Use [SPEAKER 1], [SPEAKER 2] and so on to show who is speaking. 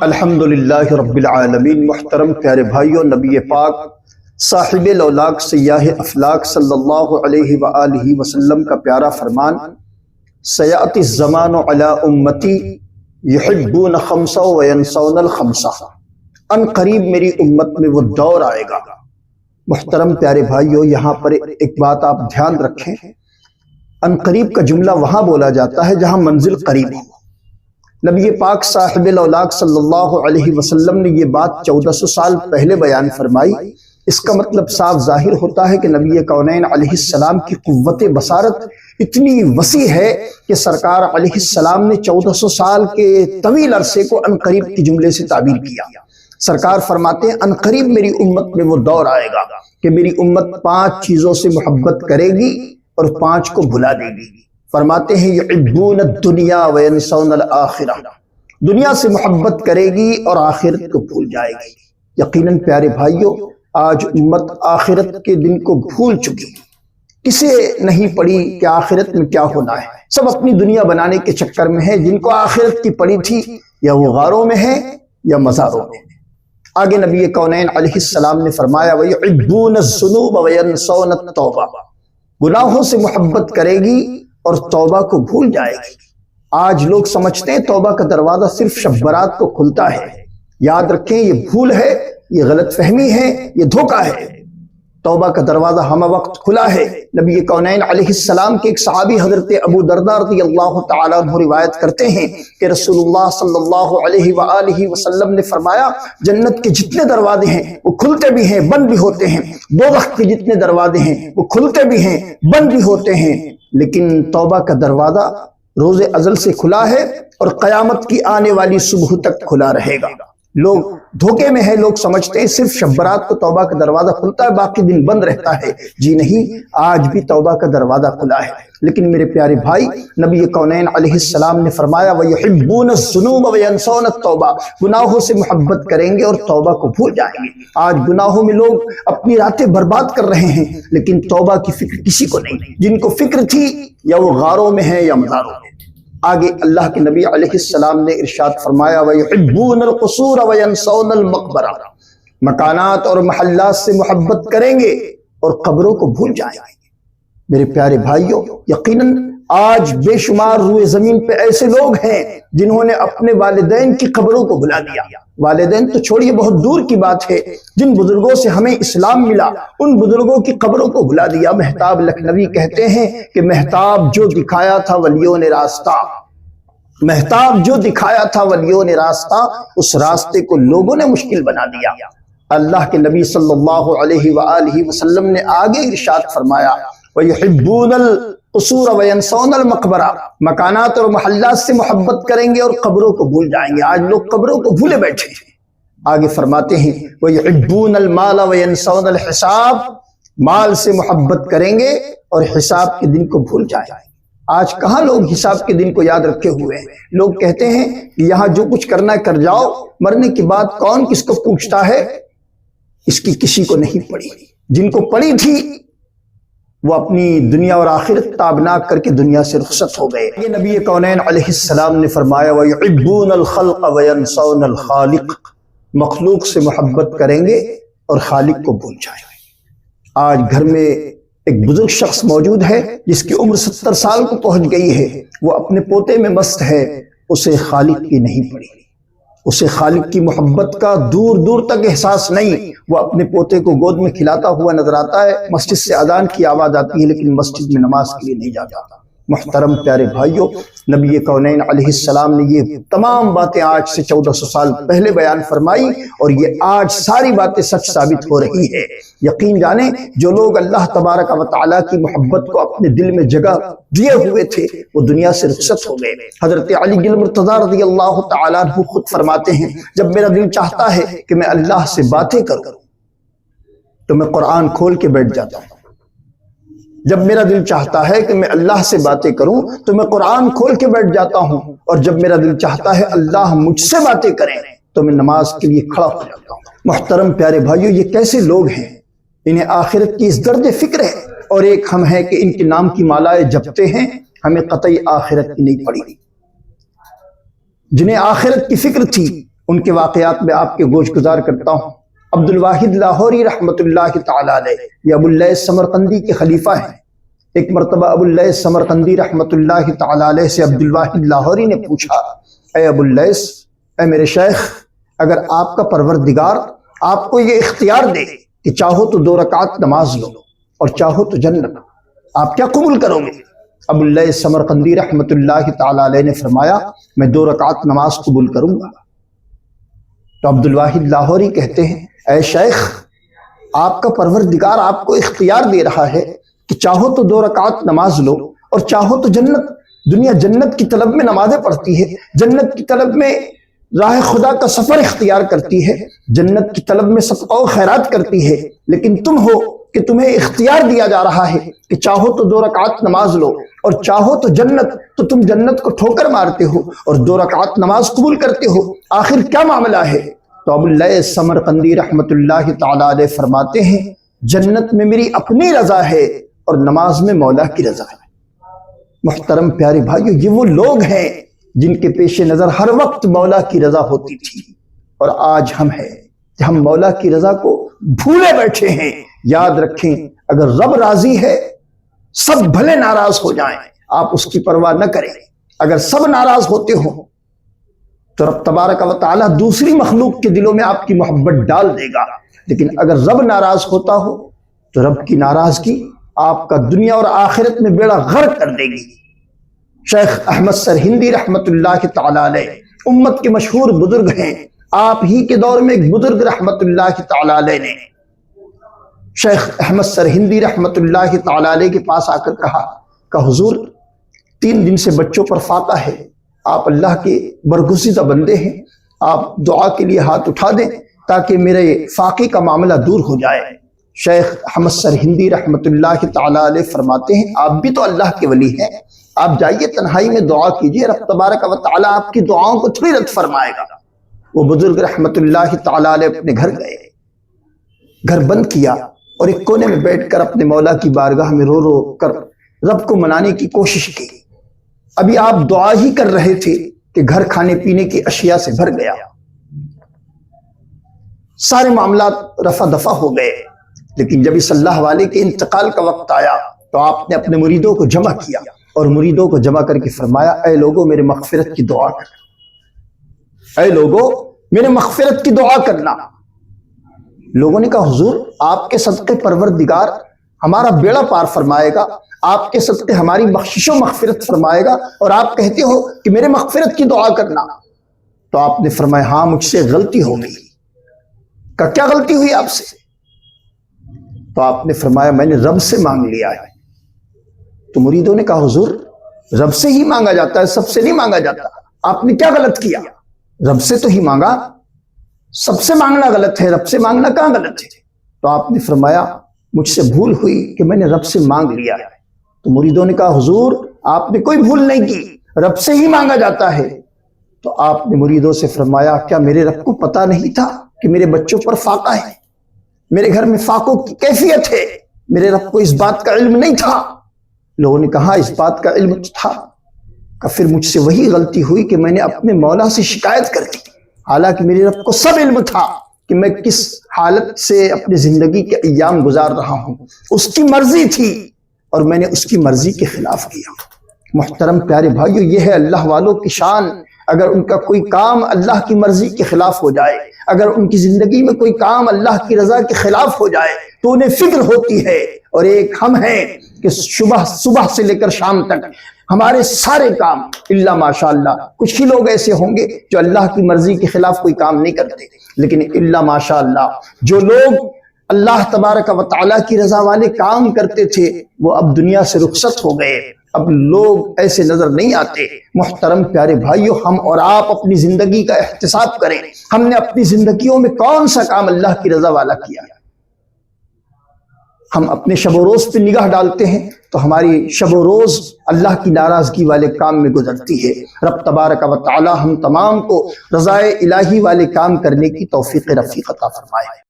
[SPEAKER 1] الحمدللہ رب العالمین۔ محترم پیارے بھائیوں، نبی پاک صاحب الاولاق سیاہ افلاق صلی اللہ علیہ وآلہ وسلم کا پیارا فرمان، سیأتی الزمان علی امتی یحبون خمسا وینسون الخمسا، ان قریب میری امت میں وہ دور آئے گا۔ محترم پیارے بھائیوں، یہاں پر ایک بات آپ دھیان رکھیں، ان قریب کا جملہ وہاں بولا جاتا ہے جہاں منزل قریب ہو۔ نبی پاک صاحب الاولاق صلی اللہ علیہ وسلم نے یہ بات 1400 سال پہلے بیان فرمائی۔ اس کا مطلب صاف ظاہر ہوتا ہے کہ نبی کونین علیہ السلام کی قوت بصارت اتنی وسیع ہے کہ سرکار علیہ السلام نے 1400 سال کے طویل عرصے کو ان قریب کے جملے سے تعبیر کیا۔ سرکار فرماتے ہیں ان قریب میری امت میں وہ دور آئے گا کہ میری امت 5 چیزوں سے محبت کرے گی اور 5 کو بھلا دے گی۔ فرماتے ہیں یحبون الدنیا وینسون الآخرہ، دنیا سے محبت کرے گی اور آخرت کو بھول جائے گی۔ یقیناً پیارے بھائیوں، آج امت آخرت کے دن کو بھول چکی، کسے نہیں پڑی کہ آخرت میں کیا ہونا ہے۔ سب اپنی دنیا بنانے کے چکر میں ہیں، جن کو آخرت کی پڑی تھی یا وہ غاروں میں ہے یا مزاروں میں۔ آگے نبی کونین علیہ السلام نے فرمایا وَيُحِبُّونَ الذُّنُوبَ وَيَنْسَوْنَ التَّوْبَةَ، گناہوں سے محبت کرے گی اور توبہ کو بھول جائے گی۔ آج لوگ سمجھتے ہیں توبہ کا دروازہ صرف شب برات کو کھلتا ہے۔ یاد رکھیں، یہ بھول ہے، یہ غلط فہمی ہے، یہ دھوکہ ہے۔ توبہ کا دروازہ ہم وقت کھلا ہے۔ نبی کونین علیہ السلام کے ایک صحابی حضرت ابو درداء رضی اللہ تعالیٰ عنہ روایت کرتے ہیں کہ رسول اللہ صلی اللہ علیہ وآلہ وسلم نے فرمایا، جنت کے جتنے دروازے ہیں وہ کھلتے بھی ہیں، بند بھی ہوتے ہیں، دوزخ کے جتنے دروازے ہیں وہ کھلتے بھی ہیں، بند بھی ہوتے ہیں، لیکن توبہ کا دروازہ روز ازل سے کھلا ہے اور قیامت کی آنے والی صبح تک کھلا رہے گا۔ لوگ دھوکے میں ہیں، لوگ سمجھتے ہیں صرف شب برات کو توبہ کا دروازہ کھلتا ہے، باقی دن بند رہتا ہے۔ جی نہیں، آج بھی توبہ کا دروازہ کھلا ہے۔ لیکن میرے پیارے بھائی، نبی کونین علیہ السلام نے فرمایا وَيُحِبُّونَ الذُّنُوبَ وَيَنْسَوْنَ التَّوْبَةَ، گناہوں سے محبت کریں گے اور توبہ کو بھول جائیں گے۔ آج گناہوں میں لوگ اپنی راتیں برباد کر رہے ہیں، لیکن توبہ کی فکر کسی کو نہیں۔ جن کو فکر تھی یا وہ غاروں میں ہیں یا مزاروں میں۔ آگے اللہ کے نبی علیہ السلام نے ارشاد فرمایا وَيُحِبُّونَ الْقُصُورَ وَيَنْسَوْنَ الْمَقْبَرَةَ، مکانات اور محلات سے محبت کریں گے اور قبروں کو بھول جائیں گے۔ میرے پیارے بھائیوں، یقیناً آج بے شمار روئے زمین پہ ایسے لوگ ہیں جنہوں نے اپنے والدین کی قبروں کو بھلا دیا۔ والدین تو چھوڑیے، بہت دور کی بات ہے، جن بزرگوں سے ہمیں اسلام ملا ان بزرگوں کی قبروں کو بھلا دیا۔ مہتاب لکھنوی کہتے ہیں کہ مہتاب جو دکھایا تھا ولیوں نے راستہ، مہتاب جو دکھایا تھا ولیوں نے راستہ، اس راستے کو لوگوں نے مشکل بنا دیا۔ اللہ کے نبی صلی اللہ علیہ وآلہ وسلم نے آگے ارشاد فرمایا وَيُحِبُّونَ الْقُصُورَ وَيَنْسَوْنَ الْمَقْبَرَةَ، مکانات اور محلات سے محبت کریں گے اور قبروں کو بھول جائیں گے۔ آج لوگ قبروں کو بھولے بیٹھے ہیں۔ آگے فرماتے ہیں وَيُحِبُّونَ الْمَالَ وَيَنْسَوْنَ الْحِسَابَ، مال سے محبت کریں گے اور حساب کے دن کو بھول جائیں گے۔ آج کہاں لوگ حساب کے دن کو یاد رکھے ہوئے ہیں؟ لوگ کہتے ہیں کہ یہاں جو کچھ کرنا ہے کر جاؤ، مرنے کے بعد کون کس کو پوچھتا ہے؟ اس کی کسی کو نہیں پڑی۔ جن کو پڑی تھی وہ اپنی دنیا اور آخرت تابناک کر کے دنیا سے رخصت ہو گئے۔ یہ نبی کونین علیہ السلام نے فرمایا وَيُحِبُّونَ الْخَلْقَ وَيَنْسَوْنَ الْخَالِقَ، مخلوق سے محبت کریں گے اور خالق کو بھول جائیں گے۔ آج گھر میں ایک بزرگ شخص موجود ہے جس کی عمر 70 سال کو پہنچ گئی ہے، وہ اپنے پوتے میں مست ہے، اسے خالق کی نہیں پڑی، اسے خالق کی محبت کا دور دور تک احساس نہیں۔ وہ اپنے پوتے کو گود میں کھلاتا ہوا نظر آتا ہے، مسجد سے اذان کی آواز آتی ہے لیکن مسجد میں نماز کے لیے نہیں جاتا۔ محترم پیارے بھائیوں، نبی کونین علیہ السلام نے یہ تمام باتیں آج سے 1400 سال پہلے بیان فرمائی اور یہ آج ساری باتیں سچ ثابت ہو رہی ہے۔ یقین جانیں، جو لوگ اللہ تبارک و تعالیٰ کی محبت کو اپنے دل میں جگہ دیے ہوئے تھے وہ دنیا سے رخصت ہو گئے۔ حضرت علی المرتضیٰ رضی اللہ تعالیٰ عنہ خود فرماتے ہیں جب میرا دل چاہتا ہے کہ میں اللہ سے باتیں کروں تو میں قرآن کھول کے بیٹھ جاتا ہوں۔ جب میرا دل چاہتا ہے کہ میں اللہ سے باتیں کروں تو میں قرآن کھول کے بیٹھ جاتا ہوں، اور جب میرا دل چاہتا ہے اللہ مجھ سے باتیں کریں تو میں نماز کے لیے کھڑا ہو جاتا ہوں۔ محترم پیارے بھائیوں، یہ کیسے لوگ ہیں؟ انہیں آخرت کی اس درد فکر ہے، اور ایک ہم ہیں کہ ان کے نام کی مالائے جپتے ہیں، ہمیں قطعی آخرت کی نہیں پڑی۔ جنہیں آخرت کی فکر تھی ان کے واقعات میں آپ کے گوش گزار کرتا ہوں۔ عبد الواحد لاہوری رحمۃ اللہ تعالی علیہ یہ ابو اللیث سمرقندی کے خلیفہ ہیں۔ ایک مرتبہ ابو اللیث سمرقندی رحمۃ اللہ تعالی علیہ سے عبد الواحد لاہوری نے پوچھا، اے ابو اللیث، اے میرے شیخ، اگر آپ کا پروردگار آپ کو یہ اختیار دے کہ چاہو تو 2 رکعت نماز لو اور چاہو تو جنت، آپ کیا قبول کرو گے؟ ابو اللیث سمرقندی رحمۃ اللہ تعالی علیہ نے فرمایا، میں 2 رکعت نماز قبول کروں گا۔ تو عبد الواحد لاہوری کہتے ہیں، اے شیخ، آپ کا پروردگار آپ کو اختیار دے رہا ہے کہ چاہو تو 2 رکعت نماز لو اور چاہو تو جنت۔ دنیا جنت کی طلب میں نمازیں پڑھتی ہے، جنت کی طلب میں راہ خدا کا سفر اختیار کرتی ہے، جنت کی طلب میں صدقہ و خیرات کرتی ہے، لیکن تم ہو کہ تمہیں اختیار دیا جا رہا ہے کہ چاہو تو 2 رکعت نماز لو اور چاہو تو جنت، تو تم جنت کو ٹھوکر مارتے ہو اور 2 رکعت نماز قبول کرتے ہو، آخر کیا معاملہ ہے؟ تو ابو اللیث سمرقندی رحمۃ اللہ تعالی علیہ فرماتے ہیں، جنت میں میری اپنی رضا ہے اور نماز میں مولا کی رضا ہے۔ محترم پیارے بھائیو، یہ وہ لوگ ہیں جن کے پیش نظر ہر وقت مولا کی رضا ہوتی تھی، اور آج ہم ہیں کہ ہم مولا کی رضا کو بھولے بیٹھے ہیں۔ یاد رکھیں، اگر رب راضی ہے سب بھلے ناراض ہو جائیں، آپ اس کی پرواہ نہ کریں۔ اگر سب ناراض ہوتے ہوں تو رب تبارک و تعالی دوسری مخلوق کے دلوں میں آپ کی محبت ڈال دے گا، لیکن اگر رب ناراض ہوتا ہو تو رب کی ناراضگی آپ کا دنیا اور آخرت میں بیڑا غرق کر دے گی۔ شیخ احمد سرہندی رحمۃ اللہ تعالی علیہ امت کے مشہور بزرگ ہیں۔ آپ ہی کے دور میں ایک بزرگ رحمۃ اللہ تعالی علیہ نے شیخ احمد سرہندی رحمۃ اللہ تعالی علیہ کے پاس آ کر کہا کہ حضور، 3 دن سے بچوں پر فاقہ ہے، آپ اللہ کے برگزیدہ بندے ہیں، آپ دعا کے لیے ہاتھ اٹھا دیں تاکہ میرے فاقے کا معاملہ دور ہو جائے۔ شیخ احمد سرہندی رحمۃ اللہ تعالی علیہ فرماتے ہیں، آپ بھی تو اللہ کے ولی ہیں، آپ جائیے تنہائی میں دعا کیجیے، رب تبارک و تعالی آپ کی دعاؤں کو تھوڑی رد فرمائے گا۔ وہ بزرگ رحمۃ اللہ تعالی علیہ اپنے گھر گئے، گھر بند کیا اور ایک کونے میں بیٹھ کر اپنے مولا کی بارگاہ میں رو رو کر رب کو منانے کی کوشش کی۔ ابھی آپ دعا ہی کر رہے تھے کہ گھر کھانے پینے کی اشیاء سے بھر گیا، سارے معاملات رفع دفع ہو گئے۔ لیکن جب اس اللہ والے کے انتقال کا وقت آیا تو آپ نے اپنے مریدوں کو جمع کیا اور مریدوں کو جمع کر کے فرمایا، اے لوگوں میرے مغفرت کی دعا کرنا، اے لوگوں میرے مغفرت کی دعا کرنا۔ لوگوں نے کہا، حضور آپ کے صدقے پروردگار ہمارا بیڑا پار فرمائے گا، آپ کے صدقے ہماری بخشش و مغفرت فرمائے گا، اور آپ کہتے ہو کہ میرے مغفرت کی دعا کرنا۔ تو آپ نے فرمایا، ہاں مجھ سے غلطی ہو گئی۔ کہ کیا غلطی ہوئی آپ سے؟ تو آپ نے فرمایا، میں نے رب سے مانگ لیا ہے۔ تو مریدوں نے کہا، حضور رب سے ہی مانگا جاتا ہے، سب سے نہیں مانگا جاتا، آپ نے کیا غلط کیا؟ رب سے تو ہی مانگا، سب سے مانگنا غلط ہے، رب سے مانگنا کہاں غلط ہے؟ تو آپ نے فرمایا، مجھ سے بھول ہوئی کہ میں نے رب سے مانگ لیا ہے۔ تو مریدوں نے کہا، حضور آپ نے کوئی بھول نہیں کی، رب سے ہی مانگا جاتا ہے۔ تو آپ نے مریدوں سے فرمایا، کیا میرے رب کو پتا نہیں تھا کہ میرے بچوں پر فاقہ ہے، میرے گھر میں فاقوں کی کیفیت ہے؟ میرے رب کو اس بات کا علم نہیں تھا؟ لوگوں نے کہا، اس بات کا علم تھا۔ کہ پھر مجھ سے وہی غلطی ہوئی کہ میں نے اپنے مولا سے شکایت کر دی، حالانکہ میرے رب کو سب علم تھا کہ میں کس حالت سے اپنی زندگی کے ایام گزار رہا ہوں، اس کی مرضی تھی اور میں نے اس کی مرضی کے خلاف کیا۔ محترم پیارے بھائیو، یہ ہے اللہ والوں کی شان۔ اگر ان کا کوئی کام اللہ کی مرضی کے خلاف ہو جائے، اگر ان کی زندگی میں کوئی کام اللہ کی رضا کے خلاف ہو جائے تو انہیں فکر ہوتی ہے۔ اور ایک ہم ہیں کہ صبح سے لے کر شام تک ہمارے سارے کام الا ماشاءاللہ، کچھ ہی لوگ ایسے ہوں گے جو اللہ کی مرضی کے خلاف کوئی کام نہیں کرتے، لیکن الا ماشاءاللہ جو لوگ اللہ تبارک و تعالیٰ کی رضا والے کام کرتے تھے وہ اب دنیا سے رخصت ہو گئے، اب لوگ ایسے نظر نہیں آتے۔ محترم پیارے بھائیو، ہم اور آپ اپنی زندگی کا احتساب کریں، ہم نے اپنی زندگیوں میں کون سا کام اللہ کی رضا والا کیا؟ ہم اپنے شب و روز پہ نگاہ ڈالتے ہیں تو ہماری شب و روز اللہ کی ناراضگی والے کام میں گزرتی ہے۔ رب تبارک و تعالی ہم تمام کو رضائے الہی والے کام کرنے کی توفیق رفیق عطا فرمائے۔